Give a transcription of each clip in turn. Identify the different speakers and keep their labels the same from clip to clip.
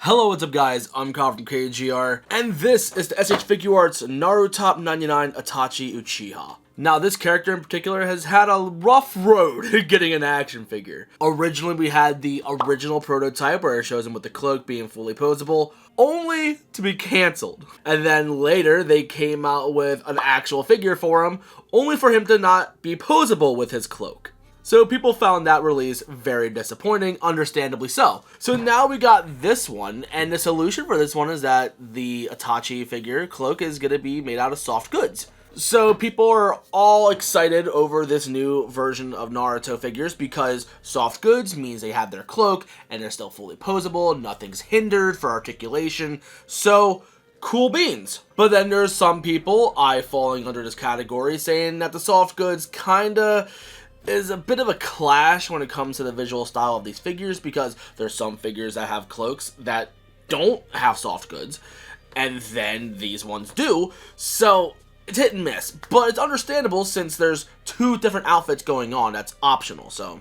Speaker 1: Hello, what's up guys, I'm Kyle from KGR, and this is the SH Figuarts NARUTOP99 Itachi Uchiha. Now, this character in particular has had a rough road getting an action figure. Originally, we had the original prototype where it shows him with the cloak being fully posable, only to be cancelled. And then later, they came out with an actual figure for him, only for him to not be posable with his cloak. So people found that release very disappointing, understandably so. So now we got this one, and the solution for this one is that the Itachi figure cloak is going to be made out of soft goods. So people are all excited over this new version of Naruto figures because soft goods means they have their cloak and they're still fully posable, nothing's hindered for articulation, so cool beans. But then there's some people, I falling under this category, saying that the soft goods kinda is a bit of a clash when it comes to the visual style of these figures, because there's some figures that have cloaks that don't have soft goods, and then these ones do, so it's hit and miss. But it's understandable since there's two different outfits going on that's optional, so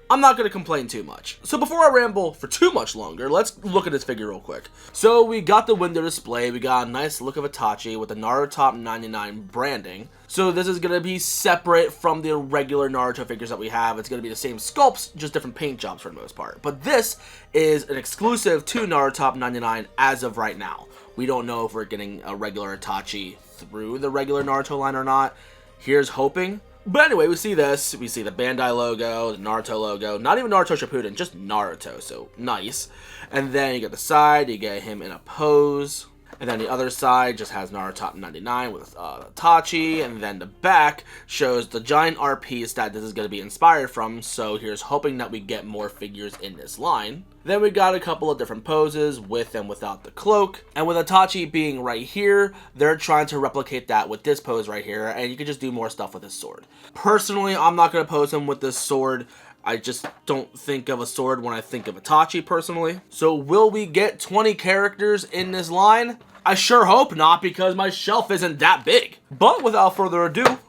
Speaker 1: I'm not going to complain too much. So before I ramble for too much longer, let's look at this figure real quick. So we got the window display, we got a nice look of Itachi with the NARUTOP99 branding. So this is going to be separate from the regular Naruto figures that we have. It's going to be the same sculpts, just different paint jobs for the most part. But this is an exclusive to NARUTOP99 as of right now. We don't know if we're getting a regular Itachi through the regular Naruto line or not. Here's hoping. But anyway, we see this, we see the Bandai logo, the Naruto logo, not even Naruto Shippuden, just Naruto, so nice. And then you get the side, you get him in a pose, and then the other side just has NARUTOP99 with Itachi, and then the back shows the giant art piece that this is going to be inspired from, so here's hoping that we get more figures in this line. Then we got a couple of different poses with and without the cloak, and with Itachi being right here, they're trying to replicate that with this pose right here, and you can just do more stuff with his sword. Personally, I'm not going to pose him with this sword. I just don't think of a sword when I think of Itachi, personally. So will we get 20 characters in this line? I sure hope not, because my shelf isn't that big. But without further ado,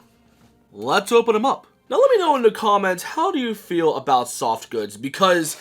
Speaker 1: let's open them up. Now let me know in the comments, how do you feel about soft goods? Because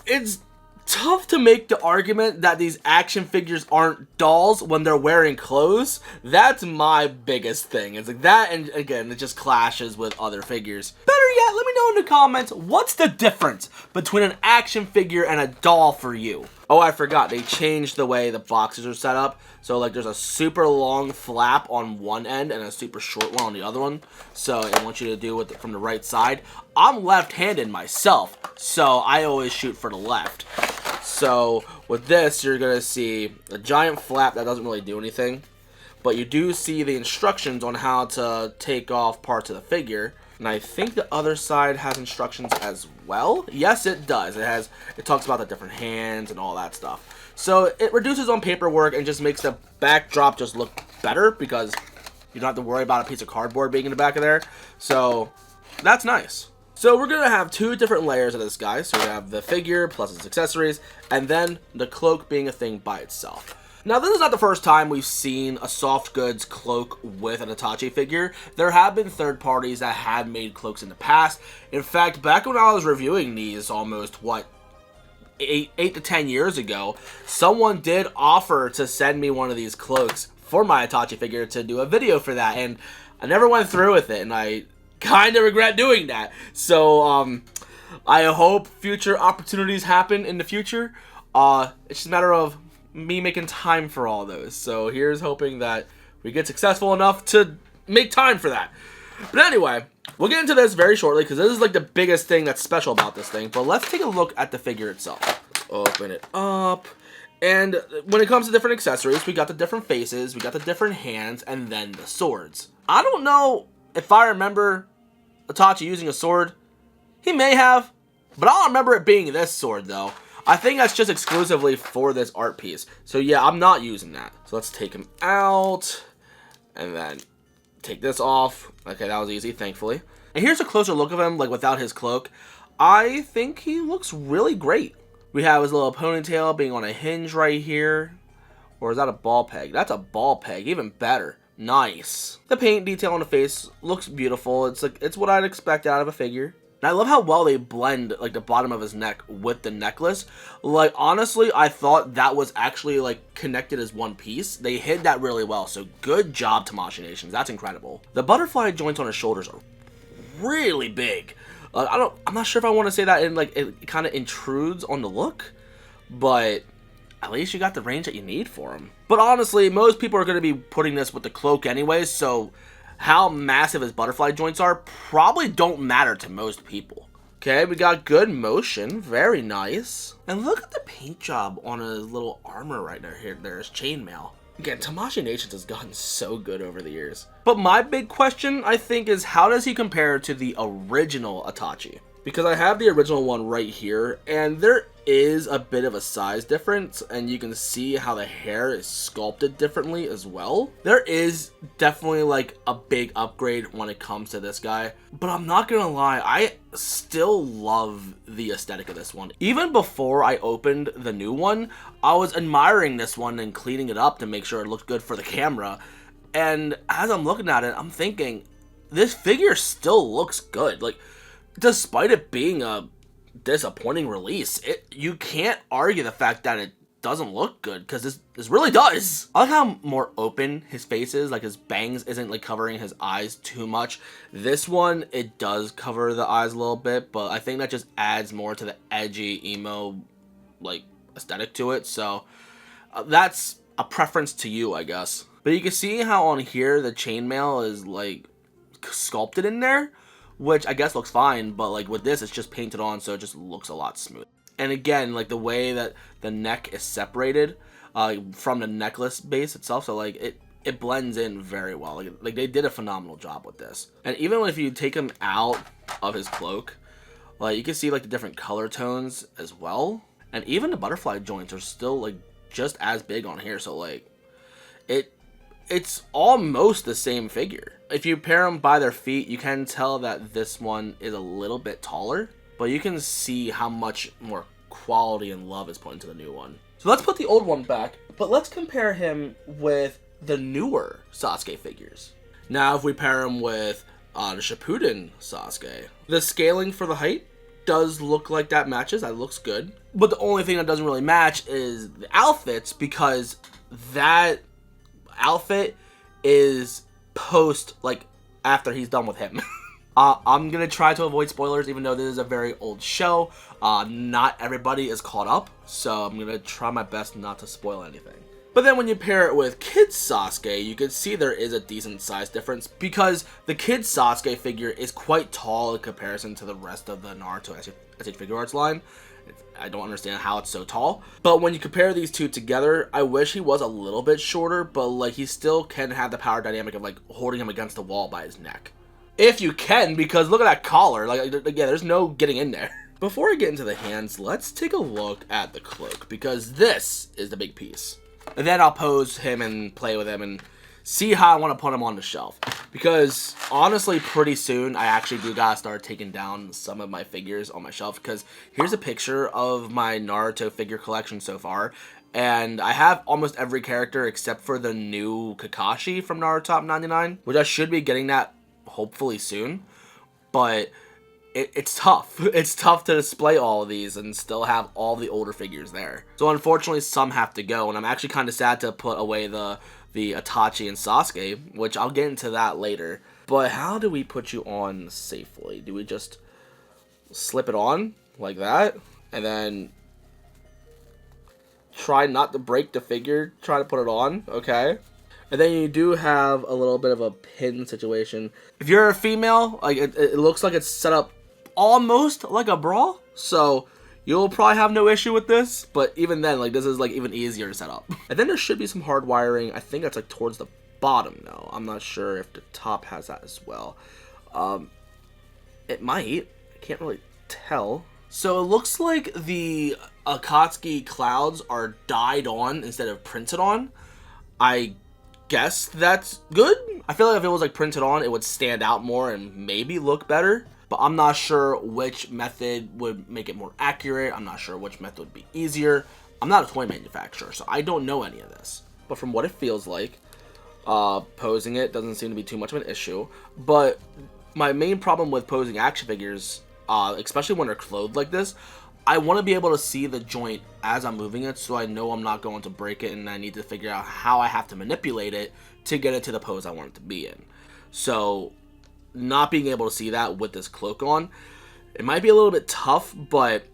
Speaker 1: it's tough to make the argument that these action figures aren't dolls when they're wearing clothes. That's my biggest thing. It's like that, and again, it just clashes with other figures. Better yet, let me know in the comments, what's the difference between an action figure and a doll for you? Oh, I forgot, they changed the way the boxes are set up. So like there's a super long flap on one end and a super short one on the other one. So I want you to do it from the right side. I'm left-handed myself, so I always shoot for the left. So with this, you're going to see a giant flap that doesn't really do anything. But you do see the instructions on how to take off parts of the figure. And I think the other side has instructions as well. Yes, it does. It talks about the different hands and all that stuff. So it reduces on paperwork and just makes the backdrop just look better, because you don't have to worry about a piece of cardboard being in the back of there. So that's nice. So we're going to have two different layers of this guy. So we have the figure plus its accessories, and then the cloak being a thing by itself. Now, this is not the first time we've seen a soft goods cloak with an Itachi figure. There have been third parties that have made cloaks in the past. In fact, back when I was reviewing these almost, what, 8 to 10 years ago, someone did offer to send me one of these cloaks for my Itachi figure to do a video for that, and I never went through with it, and I kind of regret doing that. So, I hope future opportunities happen in the future. It's just a matter of me making time for all those. So here's hoping that we get successful enough to make time for that. But anyway, we'll get into this very shortly, because this is like the biggest thing that's special about this thing. But let's take a look at the figure itself. Let's open it up. And when it comes to different accessories, we got the different faces, we got the different hands, and then the swords. I don't know if I remember Itachi using a sword. He may have, but I don't remember it being this sword though. I think that's just exclusively for this art piece. So yeah, I'm not using that. So let's take him out, and then take this off. Okay, that was easy, thankfully. And here's a closer look of him, like without his cloak. I think he looks really great. We have his little ponytail being on a hinge right here. Or is that a ball peg? That's a ball peg, even better. Nice. The paint detail on the face looks beautiful. It's what I'd expect out of a figure. And I love how well they blend like the bottom of his neck with the necklace. Like honestly, I thought that was actually like connected as one piece. They hid that really well, so good job, Tamashii Nations. That's incredible. The butterfly joints on his shoulders are really big. I'm not sure if I want to say that in like it kind of intrudes on the look, but at least you got the range that you need for him. But honestly, most people are going to be putting this with the cloak anyways, so how massive his butterfly joints are probably don't matter to most people. Okay, we got good motion, very nice. And look at the paint job on his little armor right there. Here, there's chainmail. Again, Tamashii Nations has gotten so good over the years. But my big question, I think, is how does he compare to the original Itachi? Because I have the original one right here, and there is a bit of a size difference, and you can see how the hair is sculpted differently as well. There is definitely like a big upgrade when it comes to this guy, but I'm not gonna lie, I still love the aesthetic of this one. Even before I opened the new one, I was admiring this one and cleaning it up to make sure it looked good for the camera, and as I'm looking at it, I'm thinking, this figure still looks good. Like, despite it being a disappointing release, you can't argue the fact that it doesn't look good, because this really does. I like how more open his face is, like his bangs isn't like covering his eyes too much. This one, it does cover the eyes a little bit, but I think that just adds more to the edgy emo like aesthetic to it, so that's a preference to you, I guess. But you can see how on here the chainmail is like sculpted in there, which I guess looks fine, but like with this, it's just painted on, so it just looks a lot smoother. And again, like the way that the neck is separated from the necklace base itself, so like it blends in very well. Like they did a phenomenal job with this. And even if you take him out of his cloak, like you can see like the different color tones as well. And even the butterfly joints are still like just as big on here, so like it's almost the same figure. If you pair them by their feet, you can tell that this one is a little bit taller, but you can see how much more quality and love is put into the new one. So let's put the old one back, but let's compare him with the newer Sasuke figures. Now, if we pair him with the Shippuden Sasuke, the scaling for the height does look like that matches. That looks good. But the only thing that doesn't really match is the outfits, because that outfit is post, like, after he's done with him. I'm gonna try to avoid spoilers, even though this is a very old show. Not everybody is caught up, so I'm gonna try my best not to spoil anything. But then when you pair it with Kid Sasuke, you can see there is a decent size difference, because the Kid Sasuke figure is quite tall in comparison to the rest of the Naruto SH Figuarts line. I don't understand how it's so tall. But when you compare these two together, I wish he was a little bit shorter, but like he still can have the power dynamic of like holding him against the wall by his neck. If you can, because look at that collar. Like yeah, there's no getting in there. Before I get into the hands, let's take a look at the cloak, because this is the big piece. And then I'll pose him and play with him and see how I want to put him on the shelf. Because honestly, pretty soon I actually do gotta start taking down some of my figures on my shelf, because here's a picture of my Naruto figure collection so far, and I have almost every character except for the new Kakashi from NARUTOP99, which I should be getting that hopefully soon, but it's tough. It's tough to display all of these and still have all the older figures there. So unfortunately, some have to go, and I'm actually kind of sad to put away the Itachi and Sasuke, which I'll get into that later. But how do we put you on safely? Do we just slip it on like that, and then try not to break the figure, try to put it on, okay? And then you do have a little bit of a pin situation. If you're a female, like it looks like it's set up almost like a bra, so you'll probably have no issue with this. But even then, like this is like even easier to set up. And then there should be some hard wiring. I think that's like towards the bottom though. I'm not sure if the top has that as well. It might. I can't really tell. So it looks like the Akatsuki clouds are dyed on instead of printed on. I guess that's good. I feel like if it was like printed on, it would stand out more and maybe look better, but I'm not sure which method would make it more accurate. I'm not sure which method would be easier. I'm not a toy manufacturer, so I don't know any of this, but from what it feels like, posing it doesn't seem to be too much of an issue. But my main problem with posing action figures especially when they're clothed like this, I want to be able to see the joint as I'm moving it, so I know I'm not going to break it, and I need to figure out how I have to manipulate it to get it to the pose I want it to be in. So, not being able to see that with this cloak on, it might be a little bit tough, but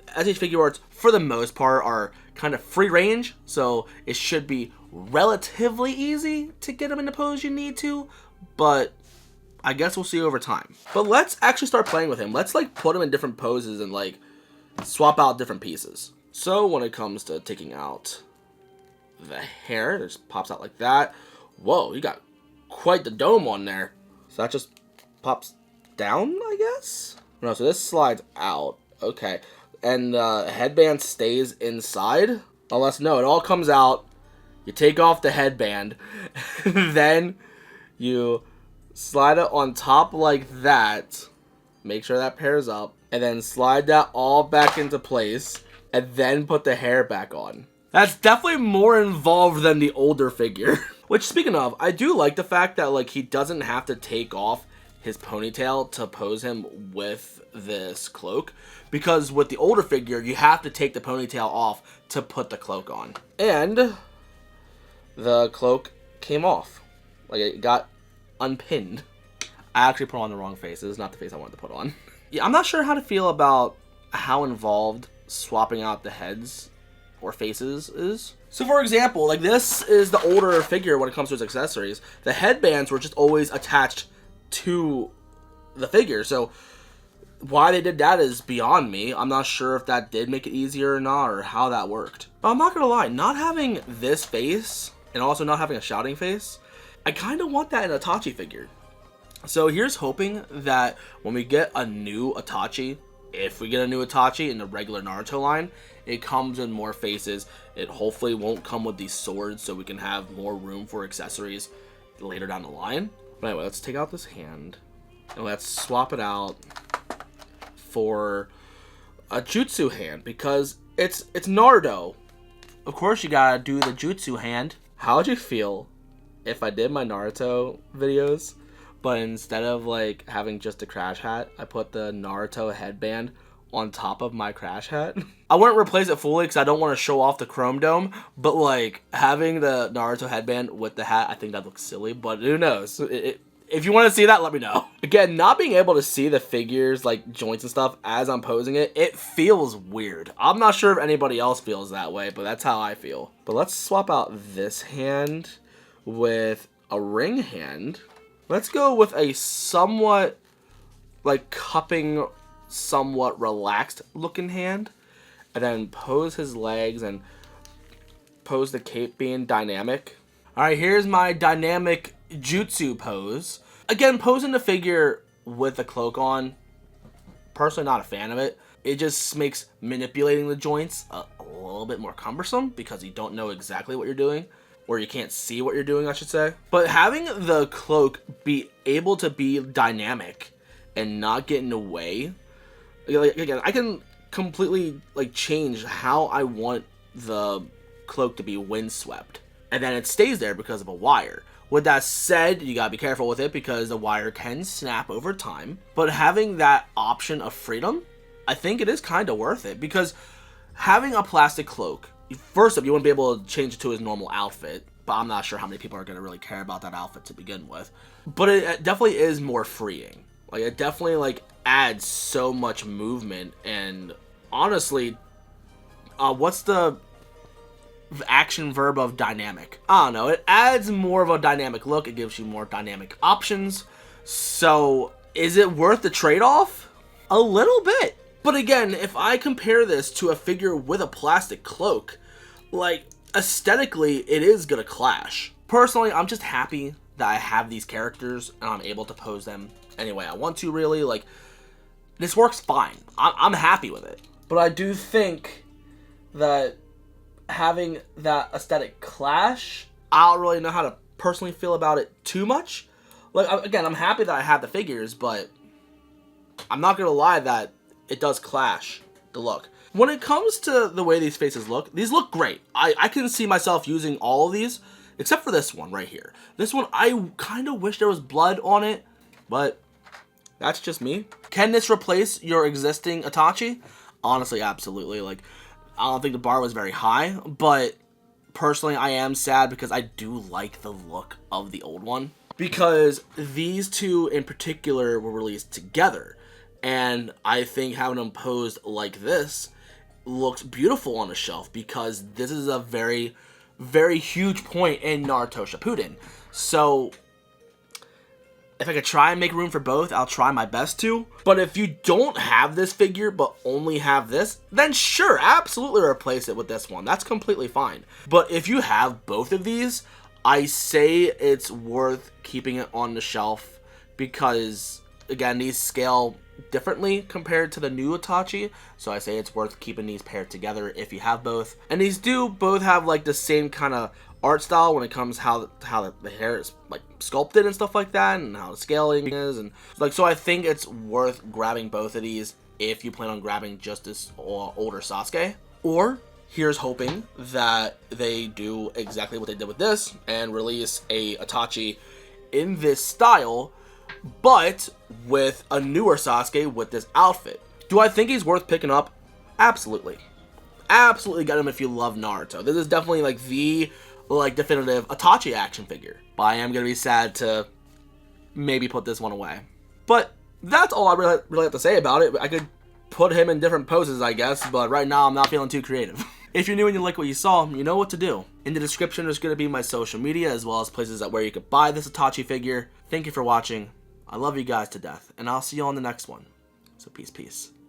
Speaker 1: SH Figuarts, for the most part, are kind of free range, so it should be relatively easy to get them in the pose you need to, but I guess we'll see over time. But let's actually start playing with him. Let's like put him in different poses and like swap out different pieces. So when it comes to taking out the hair, it just pops out like that. Whoa, you got quite the dome on there. So that just pops down, I guess? No, so this slides out. Okay. And the headband stays inside. Unless, no, it all comes out. You take off the headband. Then you slide it on top like that. Make sure that pairs up. And then slide that all back into place. And then put the hair back on. That's definitely more involved than the older figure. Which, speaking of, I do like the fact that like he doesn't have to take off his ponytail to pose him with this cloak, because with the older figure you have to take the ponytail off to put the cloak on, and the cloak came off, like it got unpinned. I actually put on the wrong face. This is not the face I wanted to put on. Yeah, I'm not sure how to feel about how involved swapping out the heads or faces is. So for example, like this is the older figure when it comes to its accessories. The headbands were just always attached to the figure, so why they did that is beyond me. I'm not sure if that did make it easier or not, or how that worked. But I'm not gonna lie, not having this face and also not having a shouting face, I kind of want that in an Itachi figure. So here's hoping that when we get a new Itachi, if we get a new Itachi in the regular Naruto line, it comes in more faces. It hopefully won't come with these swords, so we can have more room for accessories later down the line. But anyway, let's take out this hand, and let's swap it out for a jutsu hand, because it's Naruto. Of course you gotta do the jutsu hand. How would you feel if I did my Naruto videos, but instead of like having just a crash hat, I put the Naruto headband on top of my crash hat? I wouldn't replace it fully because I don't want to show off the chrome dome, but like having the Naruto headband with the hat, I think that looks silly, but who knows? If you want to see that, let me know. Again, not being able to see the figures, like joints and stuff, as I'm posing it, it feels weird. I'm not sure if anybody else feels that way, but that's how I feel. But let's swap out this hand with a ring hand. Let's go with a somewhat, like, cupping, somewhat relaxed looking hand. And then pose his legs and pose the cape being dynamic. Alright, here's my dynamic jutsu pose. Again, posing the figure with a cloak on, personally not a fan of it. It just makes manipulating the joints a little bit more cumbersome because you don't know exactly what you're doing, or you can't see what you're doing, I should say. But having the cloak be able to be dynamic and not get in the way, like, again, I can completely like change how I want the cloak to be windswept, and then it stays there because of a wire. With that said, you gotta be careful with it because the wire can snap over time, but having that option of freedom, I think it is kind of worth it, because having a plastic cloak, first up, you wouldn't be able to change it to his normal outfit, but I'm not sure how many people are going to really care about that outfit to begin with. But it definitely is more freeing. Like, it definitely, like, adds so much movement, and honestly, what's the action verb of dynamic? I don't know, it adds more of a dynamic look, it gives you more dynamic options, so is it worth the trade-off? A little bit. But again, if I compare this to a figure with a plastic cloak, like, aesthetically, it is gonna clash. Personally, I'm just happy that I have these characters and I'm able to pose them any way I want to, really. Like, this works fine. I'm happy with it. But I do think that having that aesthetic clash, I don't really know how to personally feel about it too much. Like, again, I'm happy that I have the figures, but I'm not gonna lie that it does clash the look. When it comes to the way these faces look, these look great. I can see myself using all of these, except for this one right here. This one, I kind of wish there was blood on it, but That's just me. Can this replace your existing Itachi? Honestly, absolutely. Like, I don't think the bar was very high, but personally, I am sad because I do like the look of the old one. Because these two in particular were released together. And I think having them posed like this looks beautiful on a shelf because this is a very, very huge point in Naruto Shippuden. So if I could try and make room for both, I'll try my best to. But if you don't have this figure but only have this, then sure, absolutely replace it with this one. That's completely fine. But if you have both of these, I say it's worth keeping it on the shelf because, again, these scale differently compared to the new Itachi, so I say it's worth keeping these paired together if you have both. And these do both have like the same kind of art style when it comes how the hair is like sculpted and stuff like that, and how the scaling is, and like, so I think it's worth grabbing both of these if you plan on grabbing just this older Sasuke. Or here's hoping that they do exactly what they did with this and release a Itachi in this style, but with a newer Sasuke with this outfit. Do I think he's worth picking up? Absolutely. Absolutely get him if you love Naruto. This is definitely like the definitive Itachi action figure. But I am going to be sad to maybe put this one away. But that's all I really have to say about it. I could put him in different poses, I guess, but right now I'm not feeling too creative. If you're new and you like what you saw, you know what to do. In the description, there's going to be my social media, as well as places where you could buy this Itachi figure. Thank you for watching. I love you guys to death, and I'll see you on the next one. So peace, peace.